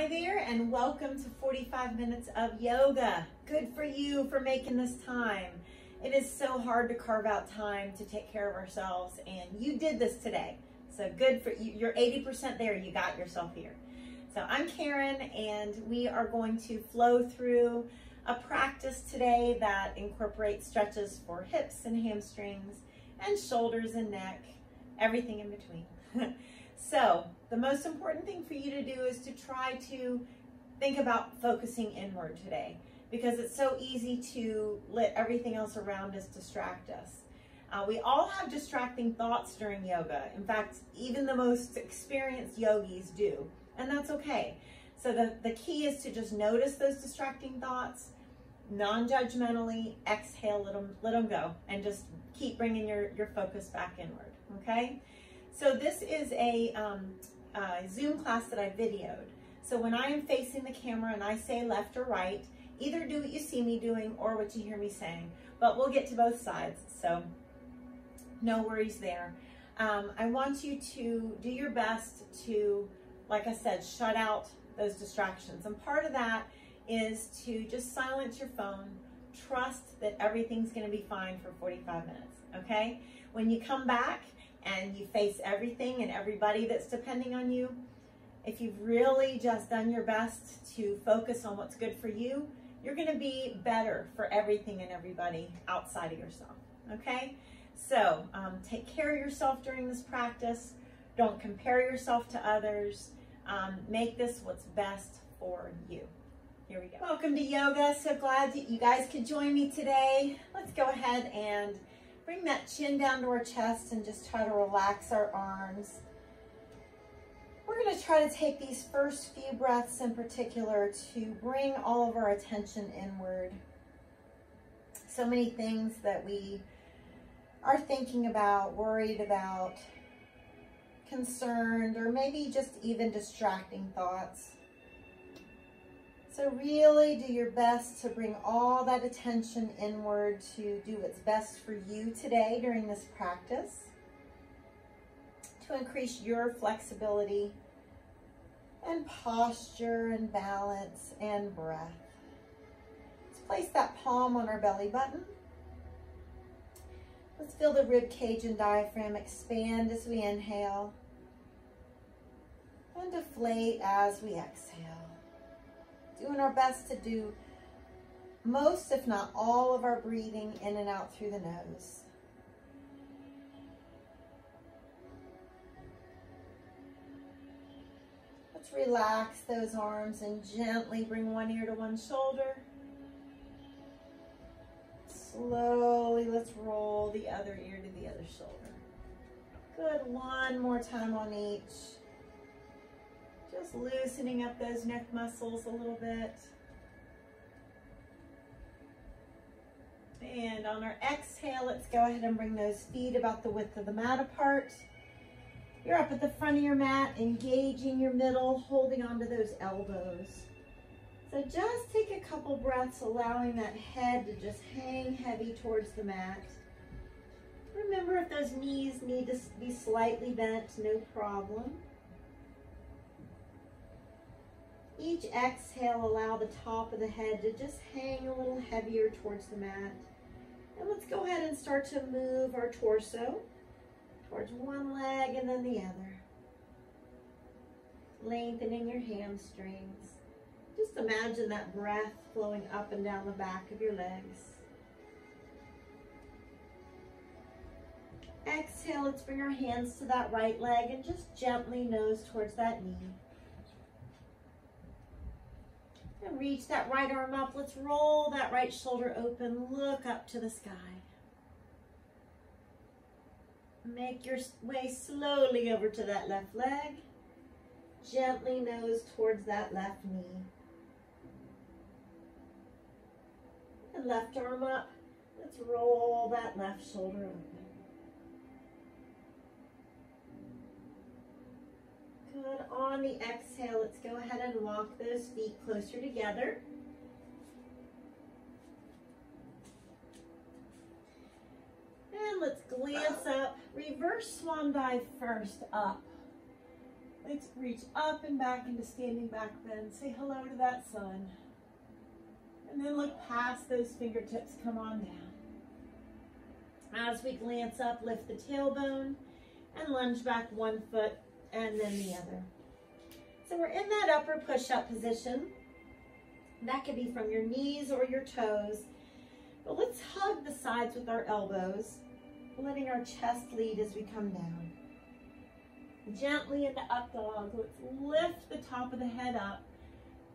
Hi there, and welcome to 45 minutes of yoga. Good for you for making this time. It is so hard to carve out time to take care of ourselves, and you did this today. So good for you. You're 80% there. You got yourself here. So I'm Karen, and we are going to flow through a practice today that incorporates stretches for hips and hamstrings and shoulders and neck, everything in between. So the most important thing for you to do is to try to think about focusing inward today, because it's so easy to let everything else around us distract us. We all have distracting thoughts during yoga. In fact, even the most experienced yogis do, and that's okay. So the key is to just notice those distracting thoughts, non-judgmentally, exhale, let them go, and just keep bringing your focus back inward, okay? So this is a Zoom class that I videoed. So when I am facing the camera and I say left or right, either do what you see me doing or what you hear me saying, but we'll get to both sides, so no worries there. I want you to do your best to, like I said, shut out those distractions. And part of that is to just silence your phone, trust that everything's gonna be fine for 45 minutes, okay? When you come back and you face everything and everybody that's depending on you, if you've really just done your best to focus on what's good for you, you're gonna be better for everything and everybody outside of yourself, okay? So take care of yourself during this practice. Don't compare yourself to others. Make this what's best for you. Here we go. Welcome to yoga. So glad that you guys could join me today. Let's go ahead and bring that chin down to our chest and just try to relax our arms. We're going to try to take these first few breaths in particular to bring all of our attention inward. So many things that we are thinking about, worried about, concerned, or maybe just even distracting thoughts. So really do your best to bring all that attention inward to do what's best for you today during this practice, to increase your flexibility and posture and balance and breath. Let's place that palm on our belly button. Let's feel the rib cage and diaphragm expand as we inhale and deflate as we exhale. Doing our best to do most, if not all, of our breathing in and out through the nose. Let's relax those arms and gently bring one ear to one shoulder. Slowly, let's roll the other ear to the other shoulder. Good, one more time on each. Just loosening up those neck muscles a little bit. And on our exhale, let's go ahead and bring those feet about the width of the mat apart. You're up at the front of your mat, engaging your middle, holding onto those elbows. So just take a couple breaths, allowing that head to just hang heavy towards the mat. Remember, if those knees need to be slightly bent, no problem. Each exhale, allow the top of the head to just hang a little heavier towards the mat. And let's go ahead and start to move our torso towards one leg and then the other. Lengthening your hamstrings. Just imagine that breath flowing up and down the back of your legs. Exhale, let's bring our hands to that right leg and just gently nose towards that knee. And reach that right arm up. Let's roll that right shoulder open. Look up to the sky. Make your way slowly over to that left leg. Gently nose towards that left knee. And left arm up. Let's roll that left shoulder open. Good. On the exhale, let's go ahead and walk those feet closer together. And let's glance up. Reverse swan dive first up. Let's reach up and back into standing back bend. Say hello to that sun. And then look past those fingertips, come on down. As we glance up, lift the tailbone and lunge back one foot and then the other. So we're in that upper push-up position. That could be from your knees or your toes. But let's hug the sides with our elbows, letting our chest lead as we come down. Gently into up dog. Let's lift the top of the head up.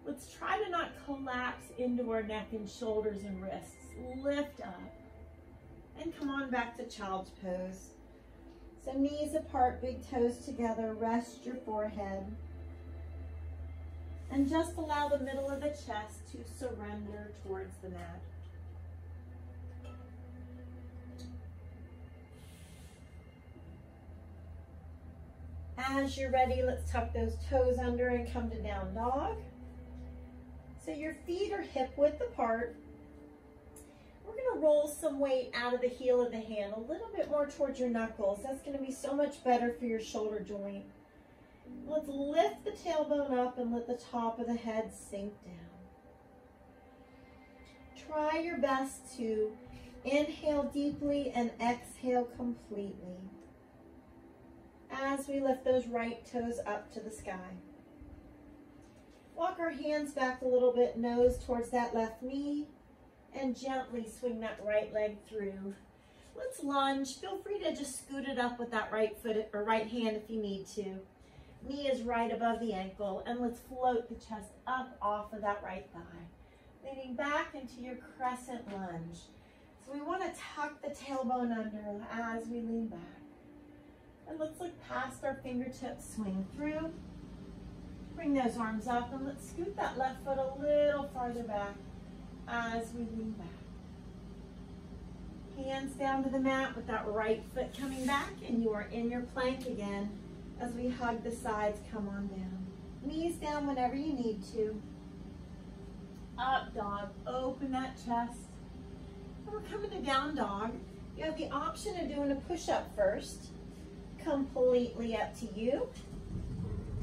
Let's try to not collapse into our neck and shoulders and wrists. Lift up. And come on back to child's pose. So knees apart, big toes together. Rest your forehead. And just allow the middle of the chest to surrender towards the mat. As you're ready, let's tuck those toes under and come to down dog. So your feet are hip width apart. We're going to roll some weight out of the heel of the hand, a little bit more towards your knuckles. That's going to be so much better for your shoulder joint. Let's lift the tailbone up and let the top of the head sink down. Try your best to inhale deeply and exhale completely as we lift those right toes up to the sky. Walk our hands back a little bit, nose towards that left knee, and gently swing that right leg through. Let's lunge. Feel free to just scoot it up with that right foot or right hand if you need to. Knee is right above the ankle, and let's float the chest up off of that right thigh. Leaning back into your crescent lunge. So we want to tuck the tailbone under as we lean back. And let's look past our fingertips, swing through. Bring those arms up, and let's scoot that left foot a little farther back as we lean back. Hands down to the mat with that right foot coming back, and you are in your plank again as we hug the sides, come on down. Knees down whenever you need to. Up dog, open that chest. And we're coming to down dog. You have the option of doing a push-up first. Completely up to you.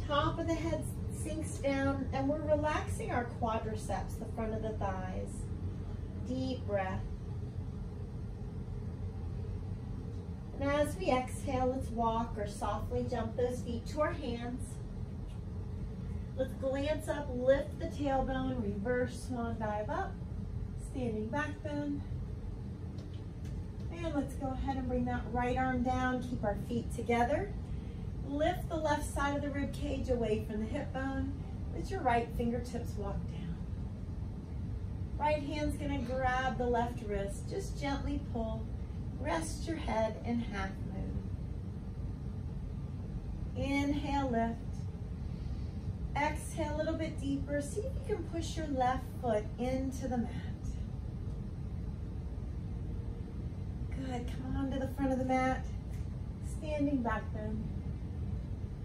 Top of the head sinks down, and we're relaxing our quadriceps, the front of the thighs. Deep breath. And as we exhale, let's walk or softly jump those feet to our hands. Let's glance up, lift the tailbone, reverse swan dive up, standing back bend. And let's go ahead and bring that right arm down, keep our feet together. Lift the left side of the rib cage away from the hip bone. Let your right fingertips walk down. Right hand's gonna grab the left wrist. Just gently pull. Rest your head in half moon. Inhale, lift. Exhale a little bit deeper. See if you can push your left foot into the mat. Good, come on to the front of the mat. Standing back bend.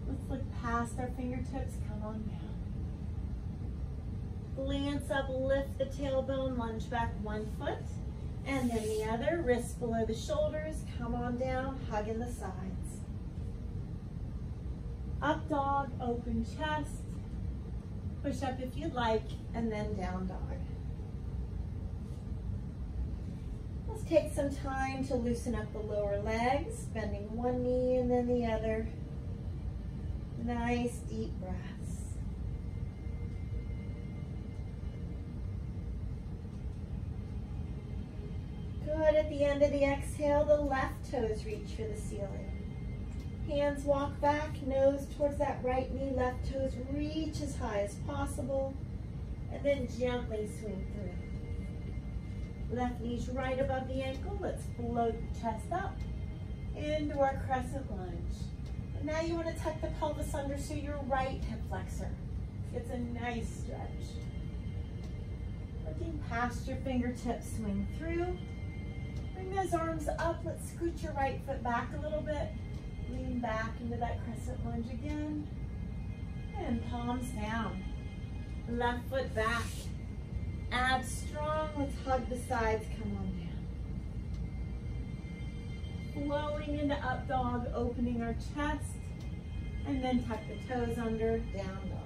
Let's look past our fingertips, come on down. Glance up, lift the tailbone, lunge back one foot, and then the other, wrists below the shoulders, come on down, hugging the sides. Up dog, open chest, push up if you'd like, and then down dog. Let's take some time to loosen up the lower legs, bending one knee and then the other. Nice deep breaths. Good, at the end of the exhale, the left toes reach for the ceiling. Hands walk back, nose towards that right knee, left toes reach as high as possible, and then gently swing through. Left knee's right above the ankle. Let's float the chest up into our crescent lunge. And now you want to tuck the pelvis under so your right hip flexor gets a nice stretch. Looking past your fingertips, swing through. Bring those arms up. Let's scoot your right foot back a little bit. Lean back into that crescent lunge again. And palms down. Left foot back. Abs strong. Let's hug the sides. Come on down. Flowing into up dog, opening our chest. And then tuck the toes under, down dog.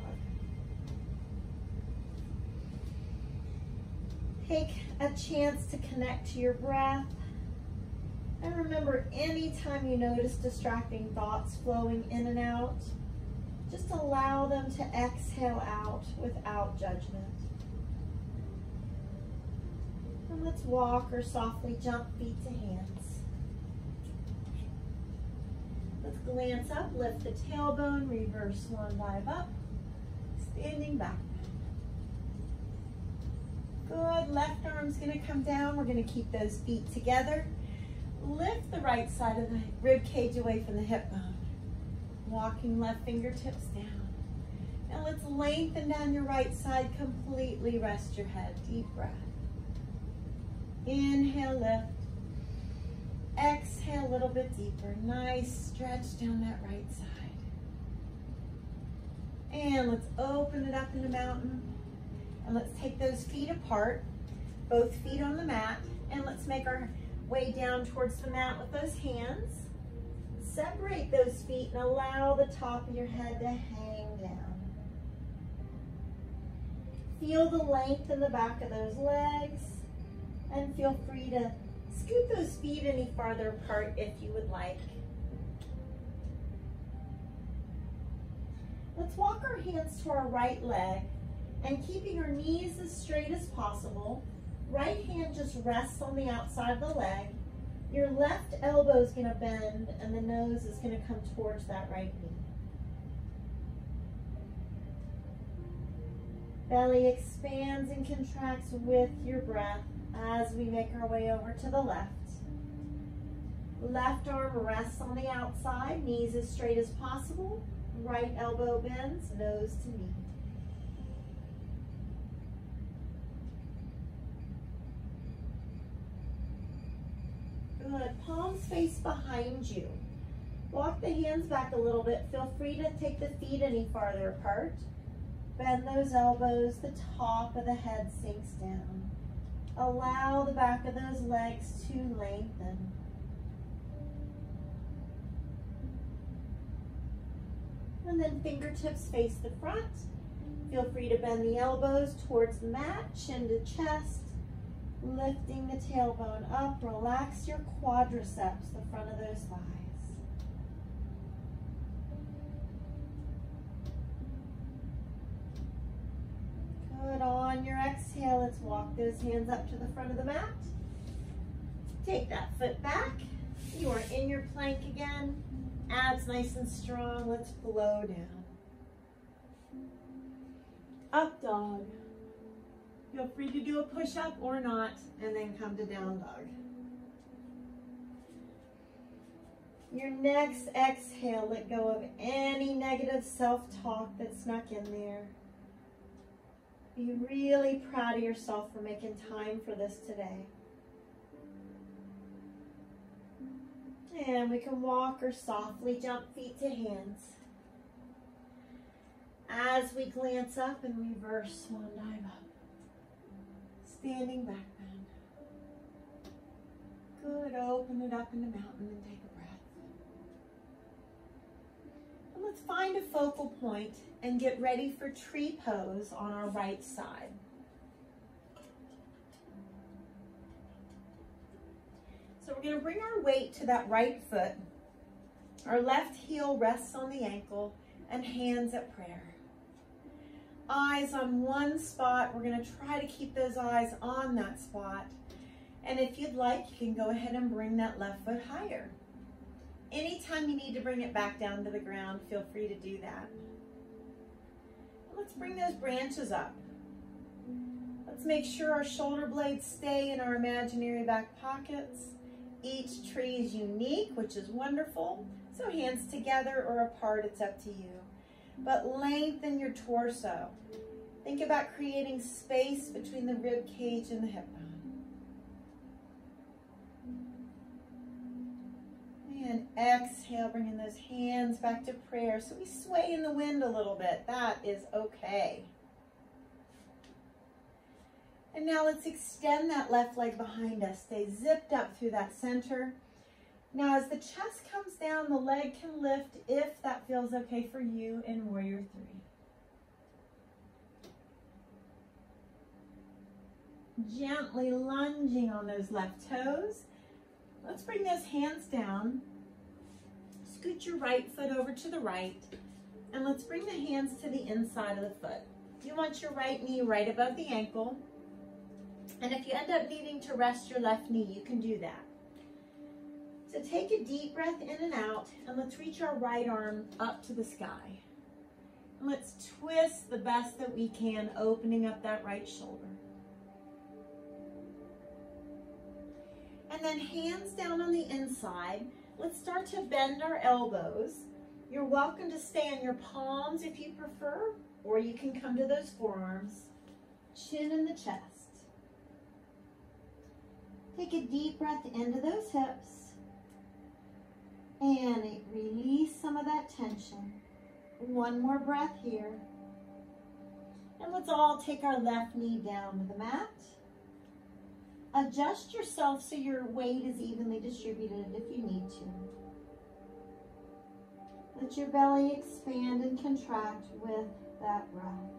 Take a chance to connect to your breath. And remember, anytime you notice distracting thoughts flowing in and out, just allow them to exhale out without judgment. And let's walk or softly jump feet to hands. Let's glance up, lift the tailbone, reverse swan dive up, standing back. Good, left arm's gonna come down. We're gonna keep those feet together. Lift the right side of the rib cage away from the hip bone. Walking left fingertips down. Now let's lengthen down your right side, completely rest your head. Deep breath. Inhale, lift. Exhale a little bit deeper. Nice stretch down that right side. And let's open it up in the mountain. And let's take those feet apart, both feet on the mat, and let's make our way down towards the mat with those hands. Separate those feet and allow the top of your head to hang down. Feel the length in the back of those legs, and feel free to scoot those feet any farther apart if you would like. Let's walk our hands to our right leg, and keeping our knees as straight as possible, right hand just rests on the outside of the leg. Your left elbow is going to bend and the nose is going to come towards that right knee. Belly expands and contracts with your breath as we make our way over to the left. Left arm rests on the outside, knees as straight as possible. Right elbow bends, nose to knee. Good. Palms face behind you. Walk the hands back a little bit. Feel free to take the feet any farther apart. Bend those elbows. The top of the head sinks down. Allow the back of those legs to lengthen. And then fingertips face the front. Feel free to bend the elbows towards the mat, chin to chest. Lifting the tailbone up, relax your quadriceps, the front of those thighs. Good. On your exhale, let's walk those hands up to the front of the mat. Take that foot back. You are in your plank again. Abs nice and strong. Let's flow down. Up dog. Feel free to do a push-up or not, and then come to down dog. Your next exhale, let go of any negative self-talk that snuck in there. Be really proud of yourself for making time for this today. And we can walk or softly jump feet to hands. As we glance up and reverse swan dive up. Standing back bend. Good, open it up in the mountain and take a breath. And let's find a focal point and get ready for tree pose on our right side. So we're going to bring our weight to that right foot. Our left heel rests on the ankle and hands at prayer. Eyes on one spot. We're going to try to keep those eyes on that spot. And if you'd like, you can go ahead and bring that left foot higher. Anytime you need to bring it back down to the ground, feel free to do that. Let's bring those branches up. Let's make sure our shoulder blades stay in our imaginary back pockets. Each tree is unique, which is wonderful. So hands together or apart, it's up to you. But lengthen your torso. Think about creating space between the rib cage and the hip bone. And exhale, bringing those hands back to prayer. So we sway in the wind a little bit. That is okay. And now let's extend that left leg behind us. Stay zipped up through that center. Now, as the chest comes down, the leg can lift if that feels okay for you in Warrior Three. Gently lunging on those left toes. Let's bring those hands down. Scoot your right foot over to the right, and let's bring the hands to the inside of the foot. You want your right knee right above the ankle, and if you end up needing to rest your left knee, you can do that. So take a deep breath in and out, and let's reach our right arm up to the sky. And let's twist the best that we can, opening up that right shoulder. And then hands down on the inside, let's start to bend our elbows. You're welcome to stay on your palms if you prefer, or you can come to those forearms, chin in the chest. Take a deep breath into those hips and release some of that tension. One more breath here. And let's all take our left knee down to the mat. Adjust yourself so your weight is evenly distributed if you need to. Let your belly expand and contract with that breath.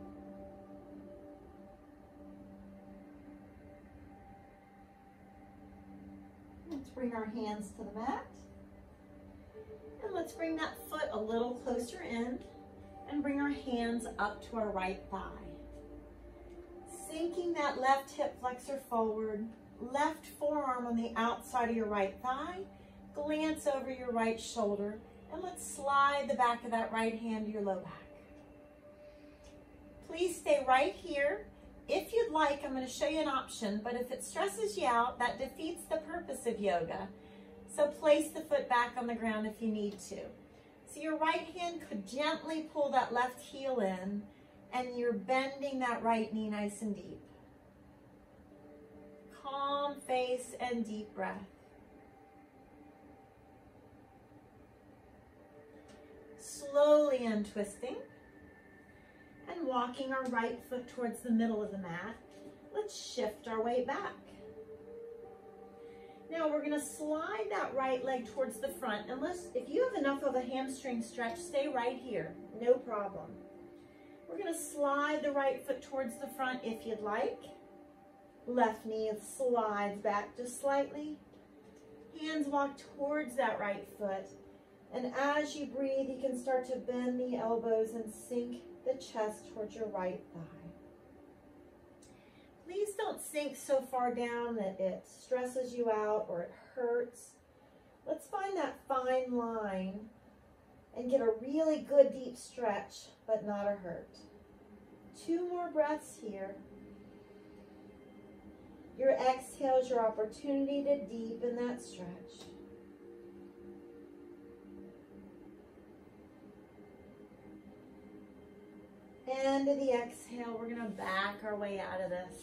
Let's bring our hands to the mat. And let's bring that foot a little closer in and bring our hands up to our right thigh. Sinking that left hip flexor forward, left forearm on the outside of your right thigh, glance over your right shoulder, and let's slide the back of that right hand to your low back. Please stay right here. If you'd like, I'm going to show you an option, but if it stresses you out, that defeats the purpose of yoga. So place the foot back on the ground if you need to. So your right hand could gently pull that left heel in, and you're bending that right knee nice and deep. Calm face and deep breath. Slowly untwisting and walking our right foot towards the middle of the mat. Let's shift our weight back. Now we're going to slide that right leg towards the front. If you have enough of a hamstring stretch, stay right here, no problem. We're going to slide the right foot towards the front if you'd like. Left knee slides back just slightly. Hands walk towards that right foot. And as you breathe, you can start to bend the elbows and sink the chest towards your right thigh. Please don't sink so far down that it stresses you out or it hurts. Let's find that fine line and get a really good deep stretch, but not a hurt. 2 more breaths here. Your exhale is your opportunity to deepen that stretch. End of the exhale, we're going to back our way out of this.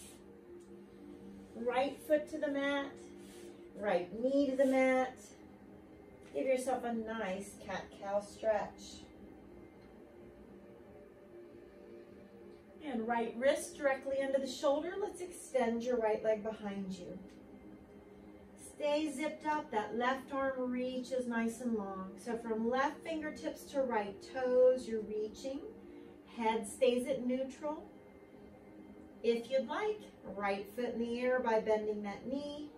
Right foot to the mat, right knee to the mat. Give yourself a nice cat-cow stretch. And right wrist directly under the shoulder. Let's extend your right leg behind you. Stay zipped up. That left arm reaches nice and long. So from left fingertips to right toes, you're reaching. Head stays at neutral. If you'd like, right foot in the air by bending that knee.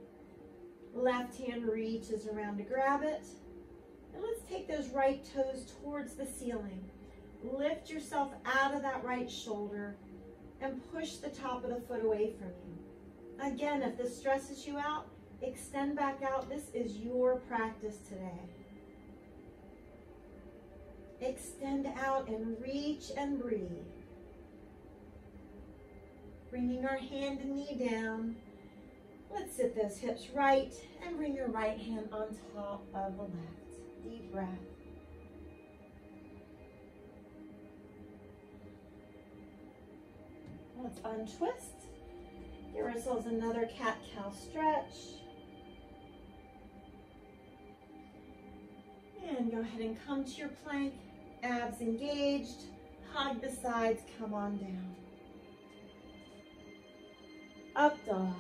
Left hand reaches around to grab it. And let's take those right toes towards the ceiling. Lift yourself out of that right shoulder and push the top of the foot away from you. Again, if this stresses you out, extend back out. This is your practice today. Extend out and reach and breathe. Bringing our hand and knee down. Let's sit those hips right and bring your right hand on top of the left. Deep breath. Let's untwist. Give ourselves another cat-cow stretch. And go ahead and come to your plank. Abs engaged. Hug the sides. Come on down. Up dog.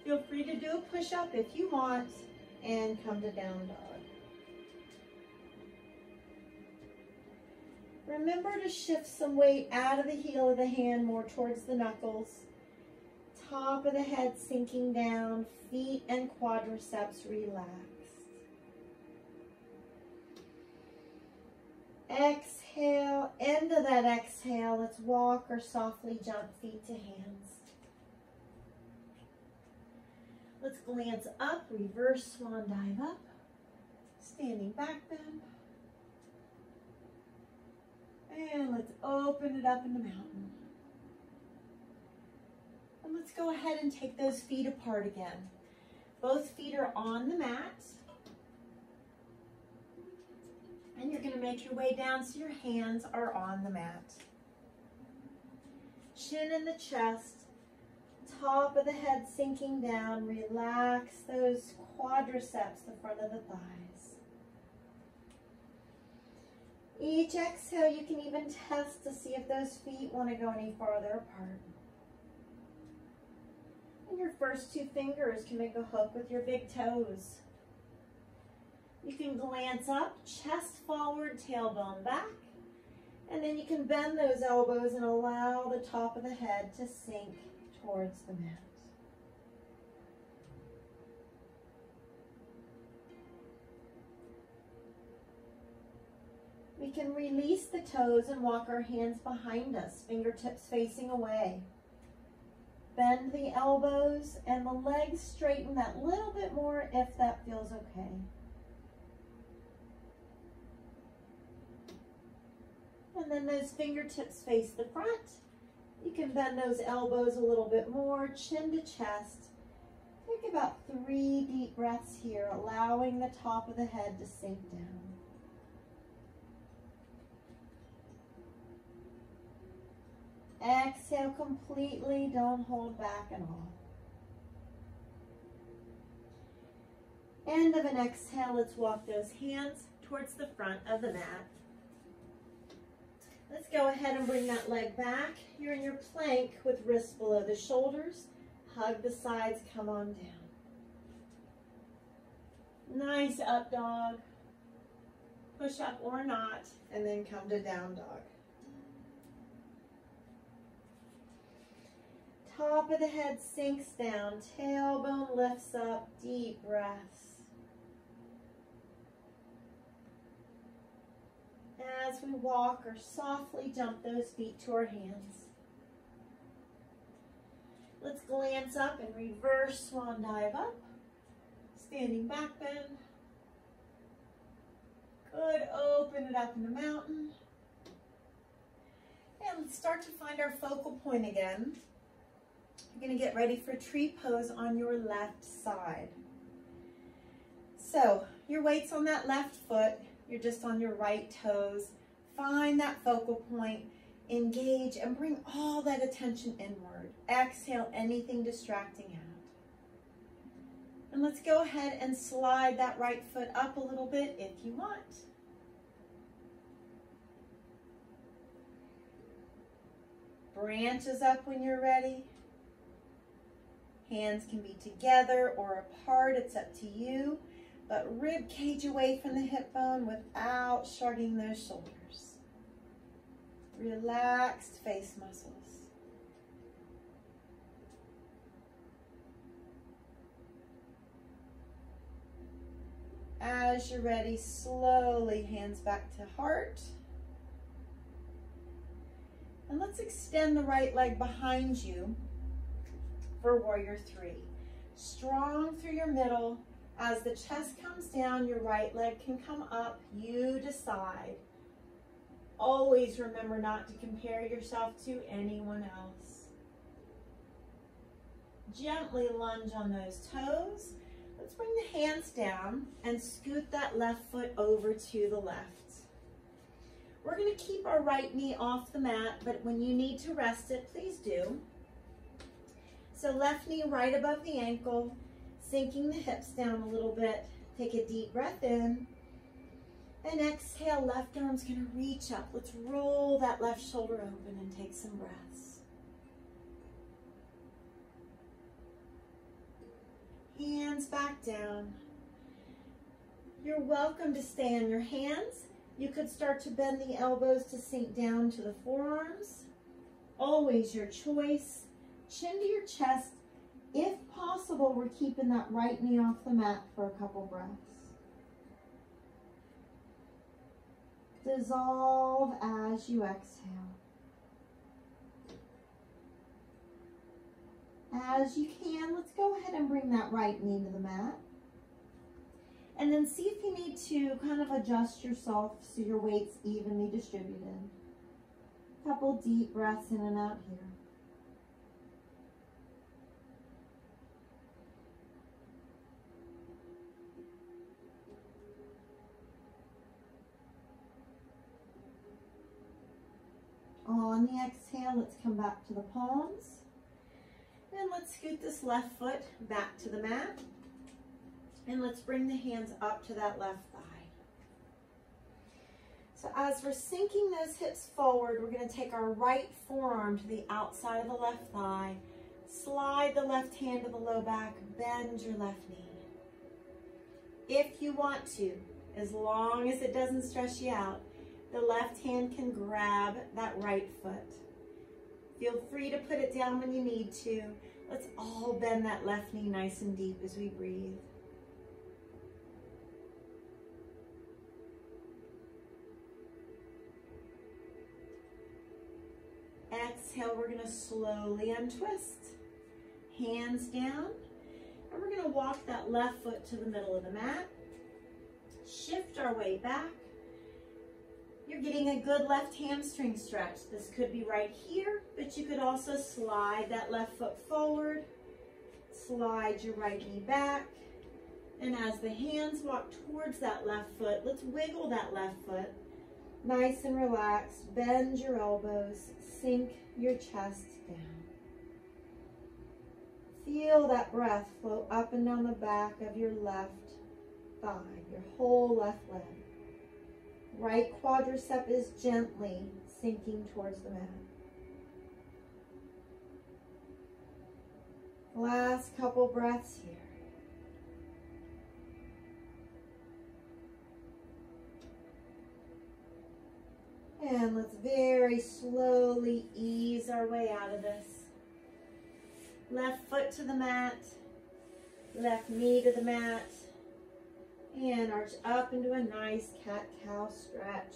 Feel free to do a push-up if you want. and come to down dog. Remember to shift some weight out of the heel of the hand more towards the knuckles. Top of the head sinking down, feet and quadriceps relaxed. Exhale, end of that exhale, let's walk or softly jump feet to hands. Let's glance up, reverse swan dive up, standing back bend. And let's open it up in the mountain. And let's go ahead and take those feet apart again. Both feet are on the mat. And you're going to make your way down so your hands are on the mat. Chin in the chest, top of the head sinking down. Relax those quadriceps, the front of the thighs. Each exhale, you can even test to see if those feet want to go any farther apart. And your first two fingers can make a hook with your big toes. You can glance up, chest forward, tailbone back. And then you can bend those elbows and allow the top of the head to sink towards the mat. We can release the toes and walk our hands behind us, fingertips facing away. Bend the elbows and the legs straighten that little bit more if that feels okay. And then those fingertips face the front. You can bend those elbows a little bit more, chin to chest. Take about 3 deep breaths here, allowing the top of the head to sink down. Exhale completely, don't hold back at all. End of an exhale, let's walk those hands towards the front of the mat. Let's go ahead and bring that leg back. You're in your plank with wrists below the shoulders. Hug the sides, come on down. Nice up dog. Push up or not, and then come to down dog. Top of the head sinks down, tailbone lifts up, deep breaths. As we walk or softly jump those feet to our hands. Let's glance up and reverse swan dive up. Standing back bend. Good, open it up in the mountain. And let's start to find our focal point again. You're going to get ready for tree pose on your left side. So your weight's on that left foot. You're just on your right toes. Find that focal point, engage, and bring all that attention inward. Exhale anything distracting out. And let's go ahead and slide that right foot up a little bit if you want. Branches up when you're ready. Hands can be together or apart, it's up to you. But rib cage away from the hip bone without shrugging those shoulders. Relaxed face muscles. As you're ready, slowly hands back to heart. And let's extend the right leg behind you for warrior 3. Strong through your middle. As the chest comes down, your right leg can come up. You decide. Always remember not to compare yourself to anyone else. Gently lunge on those toes. Let's bring the hands down and scoot that left foot over to the left. We're going to keep our right knee off the mat, but when you need to rest it, please do. So left knee right above the ankle, sinking the hips down a little bit. Take a deep breath in. And exhale, left arm's going to reach up. Let's roll that left shoulder open and take some breaths. Hands back down. You're welcome to stay on your hands. You could start to bend the elbows to sink down to the forearms. Always your choice. Chin to your chest. If possible, we're keeping that right knee off the mat for a couple breaths. Dissolve as you exhale. As you can, let's go ahead and bring that right knee to the mat. And then see if you need to kind of adjust yourself so your weight's evenly distributed. Couple deep breaths in and out here. On the exhale, let's come back to the palms. And let's scoot this left foot back to the mat. And let's bring the hands up to that left thigh. So as we're sinking those hips forward, we're going to take our right forearm to the outside of the left thigh. Slide the left hand to the low back. Bend your left knee. If you want to, as long as it doesn't stress you out, the left hand can grab that right foot. Feel free to put it down when you need to. Let's all bend that left knee nice and deep as we breathe. Exhale, we're going to slowly untwist. Hands down. And we're going to walk that left foot to the middle of the mat. Shift our way back. You're getting a good left hamstring stretch. This could be right here, but you could also slide that left foot forward. Slide your right knee back. And as the hands walk towards that left foot, let's wiggle that left foot. Nice and relaxed. Bend your elbows. Sink your chest down. Feel that breath flow up and down the back of your left thigh, your whole left leg. Right quadricep is gently sinking towards the mat. Last couple breaths here. And let's very slowly ease our way out of this. Left foot to the mat, left knee to the mat, and arch up into a nice cat-cow stretch.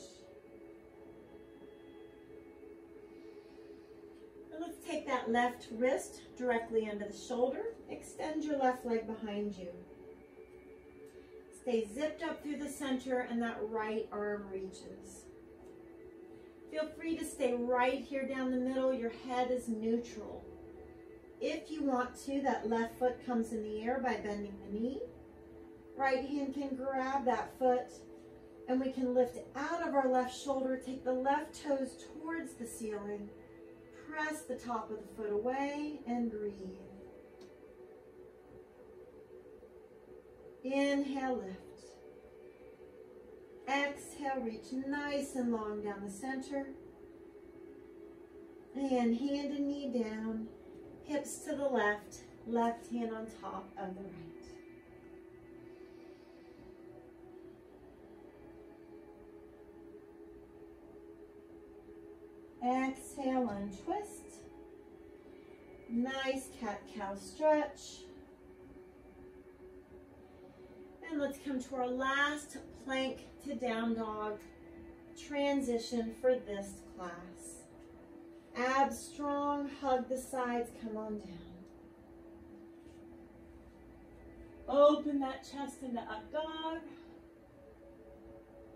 And let's take that left wrist directly under the shoulder. Extend your left leg behind you. Stay zipped up through the center and that right arm reaches. Feel free to stay right here down the middle. Your head is neutral. If you want to, that left foot comes in the air by bending the knee. Right hand can grab that foot and we can lift out of our left shoulder, take the left toes towards the ceiling, press the top of the foot away and breathe. Inhale, lift. Exhale, reach nice and long down the center. And hand and knee down, hips to the left, left hand on top of the right. Exhale, untwist. Nice cat-cow stretch. And let's come to our last plank to down dog transition for this class. Abs strong, hug the sides, come on down. Open that chest into up dog.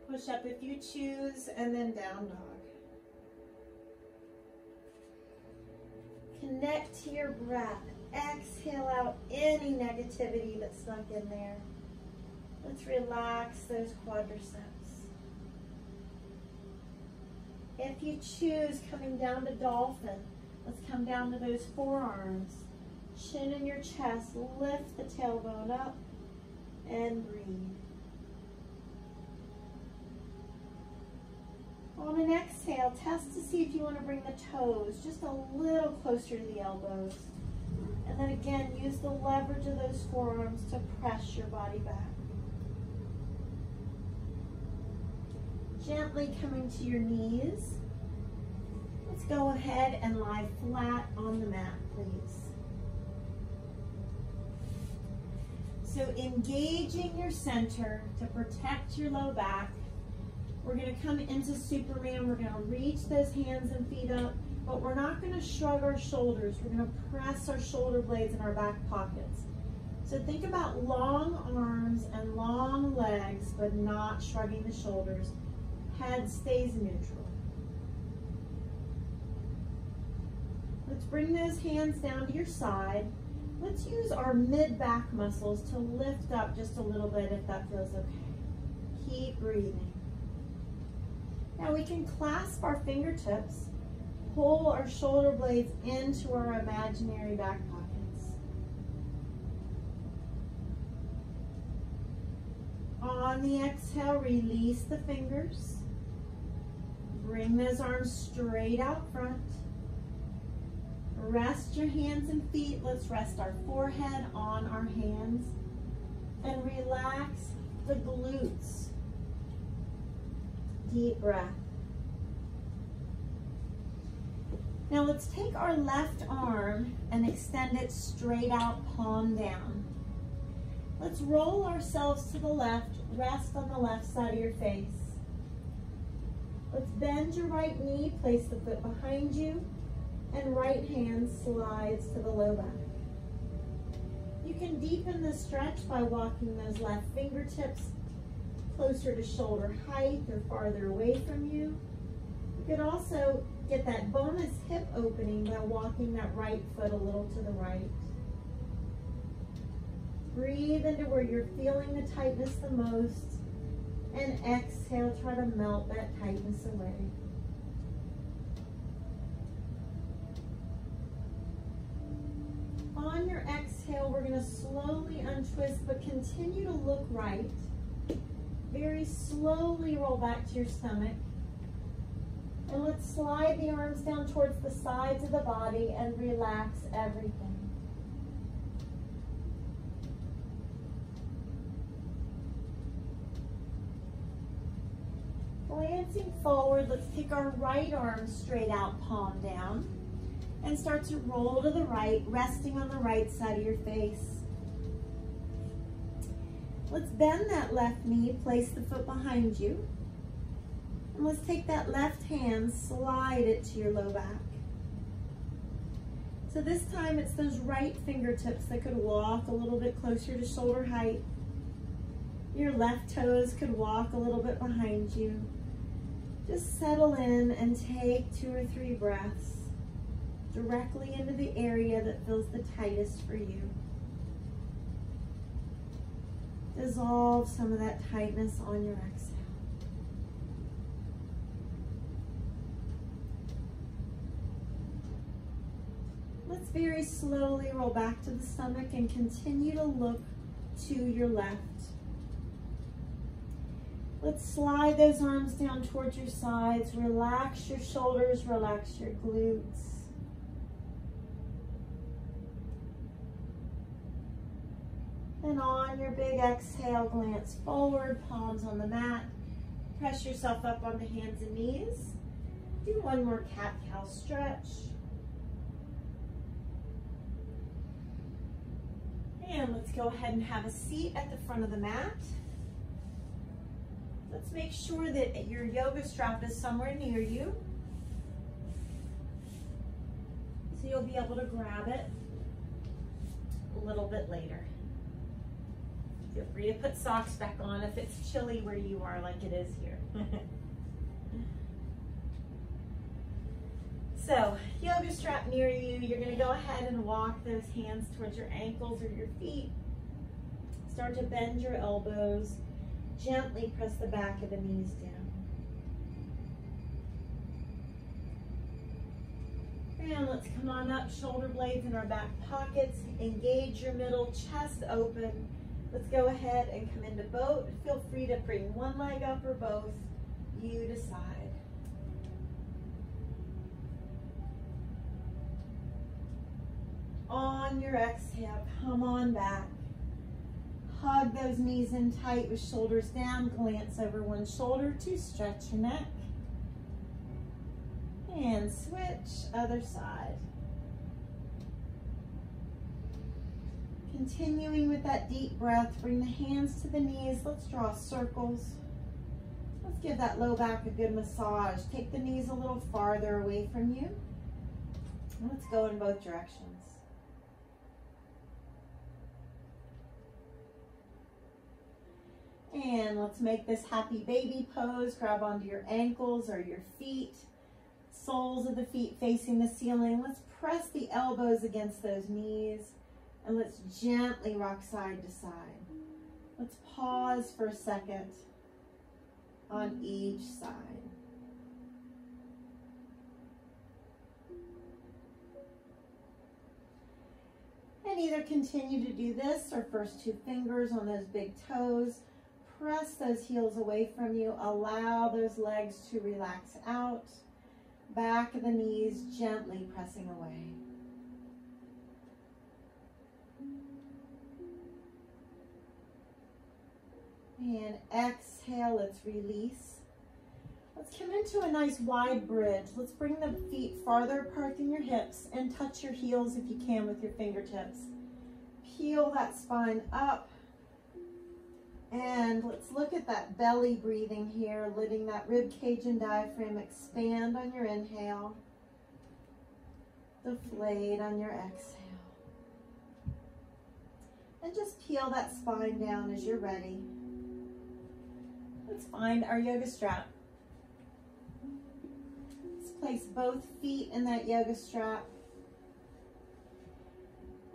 Push up if you choose, and then down dog. Connect to your breath. Exhale out any negativity that's sunk in there. Let's relax those quadriceps. If you choose coming down to dolphin, let's come down to those forearms. Chin in your chest, lift the tailbone up and breathe. On an exhale, test to see if you want to bring the toes just a little closer to the elbows. And then again, use the leverage of those forearms to press your body back. Gently coming to your knees. Let's go ahead and lie flat on the mat, please. So engaging your center to protect your low back. We're going to come into Superman. We're going to reach those hands and feet up, but we're not going to shrug our shoulders. We're going to press our shoulder blades in our back pockets. So think about long arms and long legs, but not shrugging the shoulders. Head stays neutral. Let's bring those hands down to your side. Let's use our mid-back muscles to lift up just a little bit if that feels okay. Keep breathing. Now we can clasp our fingertips, pull our shoulder blades into our imaginary back pockets. On the exhale, release the fingers. Bring those arms straight out front. Rest your hands and feet. Let's rest our forehead on our hands and relax the glutes. Deep breath. Now let's take our left arm and extend it straight out, palm down. Let's roll ourselves to the left, rest on the left side of your face. Let's bend your right knee, place the foot behind you, and right hand slides to the low back. You can deepen the stretch by walking those left fingertips closer to shoulder height or farther away from you. You could also get that bonus hip opening by walking that right foot a little to the right. Breathe into where you're feeling the tightness the most, and exhale, try to melt that tightness away. On your exhale, we're going to slowly untwist, but continue to look right. Very slowly roll back to your stomach. And let's slide the arms down towards the sides of the body and relax everything. Glancing forward, let's take our right arm straight out, palm down, and start to roll to the right, resting on the right side of your face. Let's bend that left knee, place the foot behind you, and let's take that left hand, slide it to your low back. So this time it's those right fingertips that could walk a little bit closer to shoulder height. Your left toes could walk a little bit behind you. Just settle in and take 2 or 3 breaths directly into the area that feels the tightest for you. Dissolve some of that tightness on your exhale. Let's very slowly roll back to the stomach and continue to look to your left. Let's slide those arms down towards your sides. Relax your shoulders, relax your glutes. And on your big exhale, glance forward, palms on the mat. Press yourself up onto hands and knees. Do one more cat-cow stretch. And let's go ahead and have a seat at the front of the mat. Let's make sure that your yoga strap is somewhere near you, so you'll be able to grab it a little bit later. Feel free to put socks back on if it's chilly where you are, like it is here. So, yoga strap near you. You're going to go ahead and walk those hands towards your ankles or your feet. Start to bend your elbows. Gently press the back of the knees down. And let's come on up, shoulder blades in our back pockets. Engage your middle, chest open. Let's go ahead and come into boat. Feel free to bring one leg up or both. You decide. On your exhale, come on back. Hug those knees in tight with shoulders down. Glance over one shoulder to stretch your neck. And switch, other side. Continuing with that deep breath, bring the hands to the knees. Let's draw circles. Let's give that low back a good massage. Take the knees a little farther away from you. And let's go in both directions. And let's make this happy baby pose. Grab onto your ankles or your feet. Soles of the feet facing the ceiling. Let's press the elbows against those knees. And let's gently rock side to side. Let's pause for a second on each side. And either continue to do this or first two fingers on those big toes. Press those heels away from you. Allow those legs to relax out. Back of the knees gently pressing away. And exhale, let's release. Let's come into a nice wide bridge. Let's bring the feet farther apart than your hips and touch your heels if you can with your fingertips. Peel that spine up. And let's look at that belly breathing here, letting that rib cage and diaphragm expand on your inhale. Deflate on your exhale. And just peel that spine down as you're ready. Let's find our yoga strap. Let's place both feet in that yoga strap.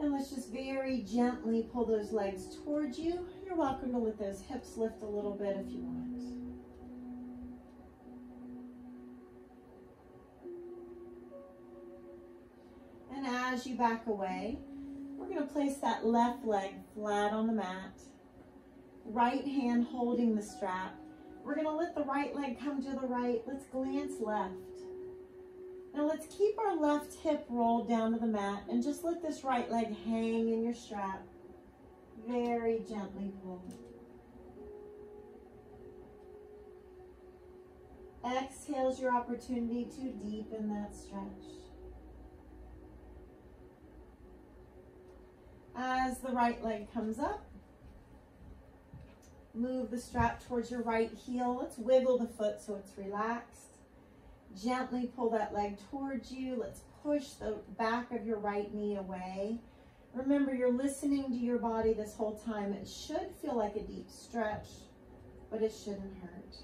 And let's just very gently pull those legs towards you. You're welcome to let those hips lift a little bit if you want. And as you back away, we're going to place that left leg flat on the mat. Right hand holding the strap. We're going to let the right leg come to the right. Let's glance left. Now let's keep our left hip rolled down to the mat and just let this right leg hang in your strap. Very gently pull. Exhale is your opportunity to deepen that stretch. As the right leg comes up, move the strap towards your right heel. Let's wiggle the foot so it's relaxed. Gently pull that leg towards you. Let's push the back of your right knee away. Remember, you're listening to your body this whole time. It should feel like a deep stretch, but it shouldn't hurt.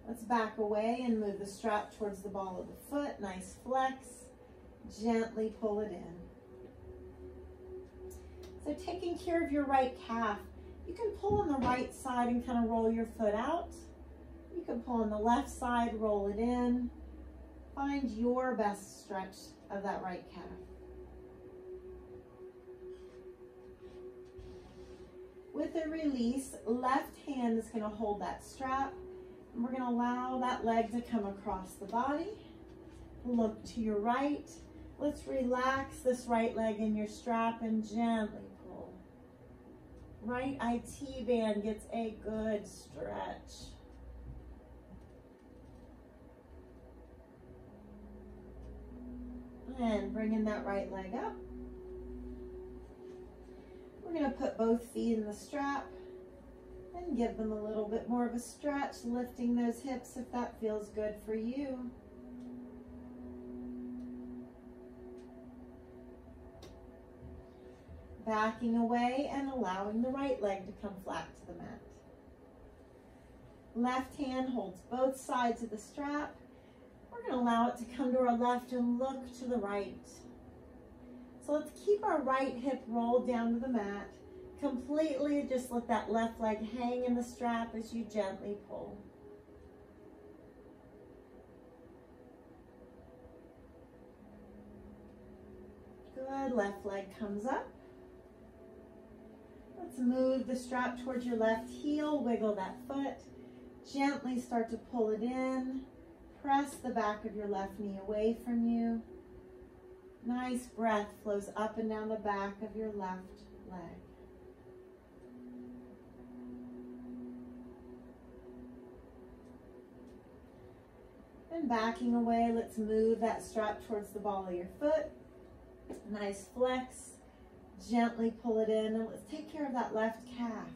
Let's back away and move the strap towards the ball of the foot. Nice flex. Gently pull it in. So taking care of your right calf, you can pull on the right side and kind of roll your foot out. You can pull on the left side, roll it in. Find your best stretch of that right calf. With a release, left hand is going to hold that strap. And we're going to allow that leg to come across the body. Look to your right. Let's relax this right leg in your strap and gently pull. Right IT band gets a good stretch. And bringing that right leg up. We're going to put both feet in the strap and give them a little bit more of a stretch, lifting those hips if that feels good for you. Backing away and allowing the right leg to come flat to the mat. Left hand holds both sides of the strap. We're going to allow it to come to our left and look to the right. So let's keep our right hip rolled down to the mat. Completely just let that left leg hang in the strap as you gently pull. Good, left leg comes up. Let's move the strap towards your left heel, wiggle that foot. Gently start to pull it in. Press the back of your left knee away from you. Nice breath flows up and down the back of your left leg. And backing away, let's move that strap towards the ball of your foot. Nice flex. Gently pull it in, and let's take care of that left calf.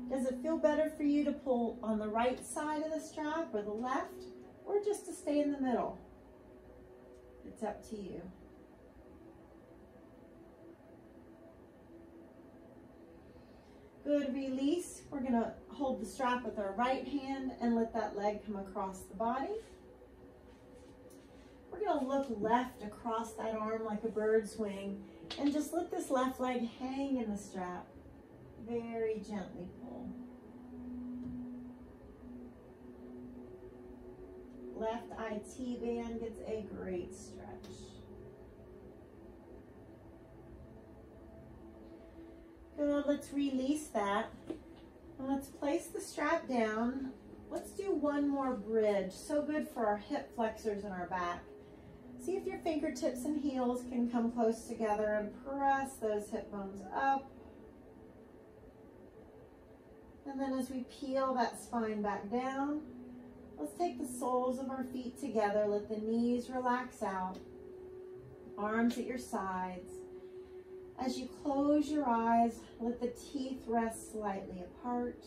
Does it feel better for you to pull on the right side of the strap or the left, or just to stay in the middle? It's up to you. Good, release. We're gonna hold the strap with our right hand and let that leg come across the body. We're gonna look left across that arm like a bird's wing and just let this left leg hang in the strap. Very gently pull. Left IT band gets a great stretch. Good, let's release that. And let's place the strap down. Let's do one more bridge. So good for our hip flexors and our back. See if your fingertips and heels can come close together and press those hip bones up. And then as we peel that spine back down, let's take the soles of our feet together. Let the knees relax out. Arms at your sides. As you close your eyes, let the teeth rest slightly apart.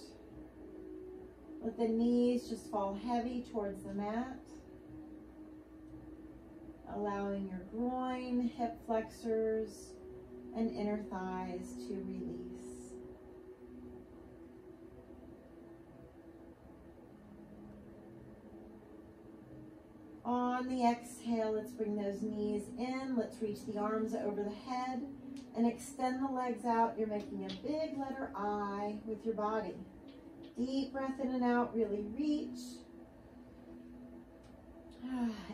Let the knees just fall heavy towards the mat. Allowing your groin, hip flexors, and inner thighs to release. On the exhale, let's bring those knees in. Let's reach the arms over the head and extend the legs out. You're making a big letter I with your body. Deep breath in and out, really reach.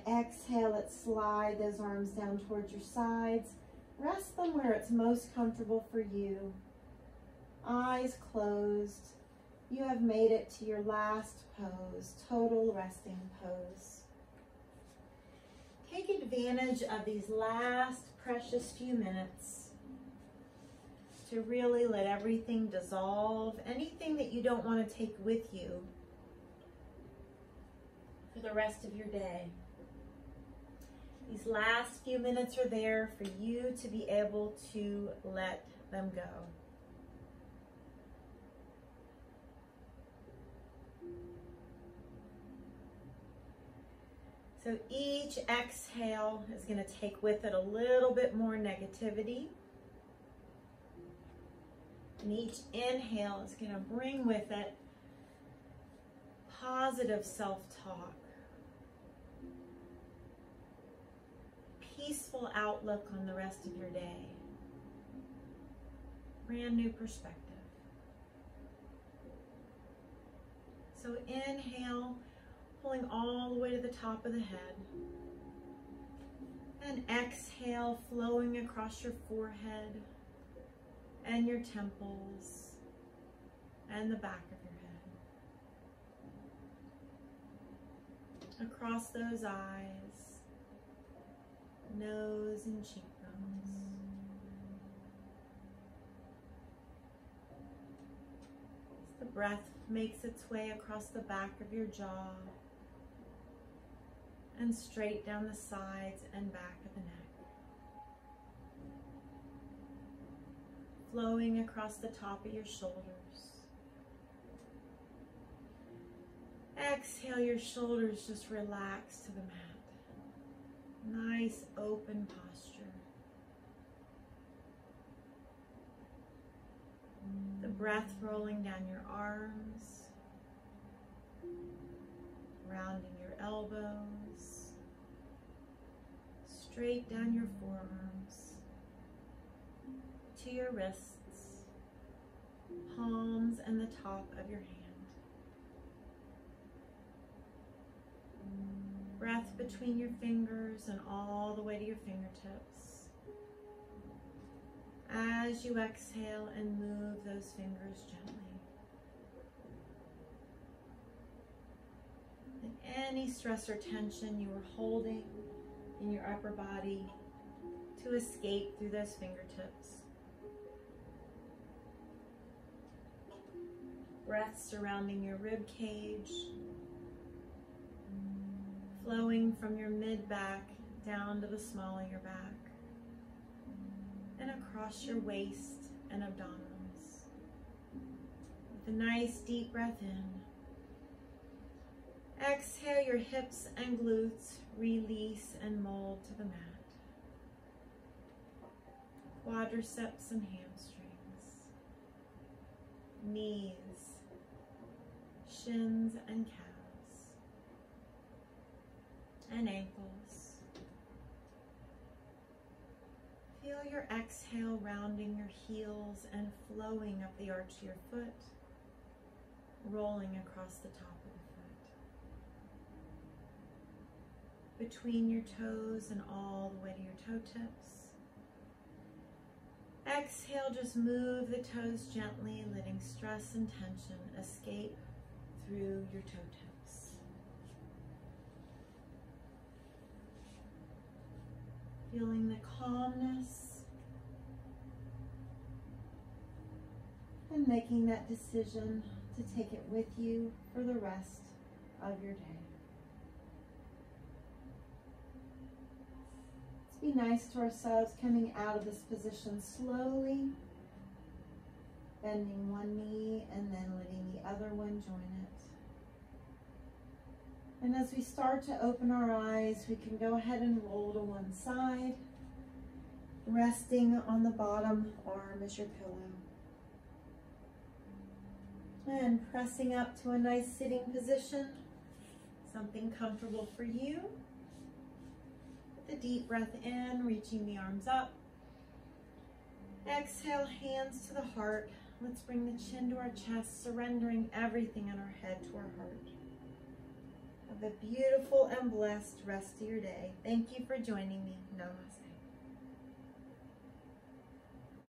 Exhale, let's slide those arms down towards your sides. Rest them where it's most comfortable for you. Eyes closed. You have made it to your last pose, total resting pose. Take advantage of these last precious few minutes to really let everything dissolve, anything that you don't want to take with you for the rest of your day. These last few minutes are there for you to be able to let them go. So each exhale is going to take with it a little bit more negativity. And each inhale is going to bring with it positive self-talk, peaceful outlook on the rest of your day, brand new perspective. So inhale, pulling all the way to the top of the head. And exhale, flowing across your forehead and your temples and the back of your head. Across those eyes, nose and cheekbones. As the breath makes its way across the back of your jaw and straight down the sides and back of the neck. Flowing across the top of your shoulders. Exhale, your shoulders just relax to the mat. Nice open posture. The breath rolling down your arms, rounding your elbows, straight down your forearms, to your wrists, palms and the top of your hand. Breath between your fingers and all the way to your fingertips. As you exhale and move those fingers gently. And any stress or tension you were holding in your upper body, to escape through those fingertips. Breath surrounding your rib cage, flowing from your mid-back down to the small of your back and across your waist and abdominals. With a nice deep breath in, exhale, your hips and glutes release and mold to the mat. Quadriceps and hamstrings, knees, shins and calves, and ankles. Feel your exhale rounding your heels and flowing up the arch of your foot, rolling across the top of the foot, between your toes and all the way to your toe tips. Exhale, just move the toes gently, letting stress and tension escape through your toe tips. Feeling the calmness and making that decision to take it with you for the rest of your day. Let's be nice to ourselves, coming out of this position slowly, bending one knee and then letting the other one join it. And as we start to open our eyes, we can go ahead and roll to one side, resting on the bottom arm as your pillow. And pressing up to a nice sitting position, something comfortable for you. With a deep breath in, reaching the arms up. Exhale, hands to the heart. Let's bring the chin to our chest, surrendering everything in our head to our heart. Have a beautiful and blessed rest of your day. Thank you for joining me. Namaste.